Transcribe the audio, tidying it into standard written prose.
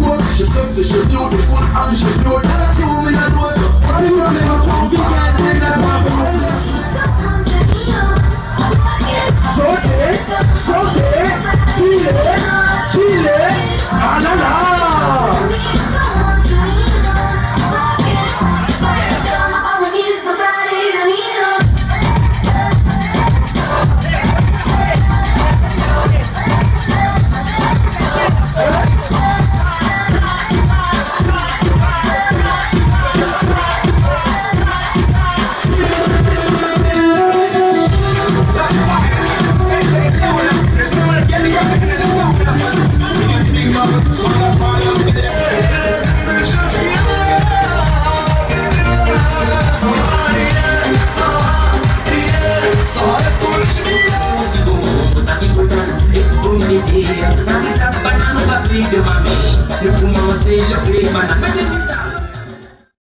door. She said she beautiful and she pure. Tell her you me a door. So why you want me to try to get in that one? Chile, banana. Nanti sa panahon ba bigyan mami? Yung pumawasil yung big man.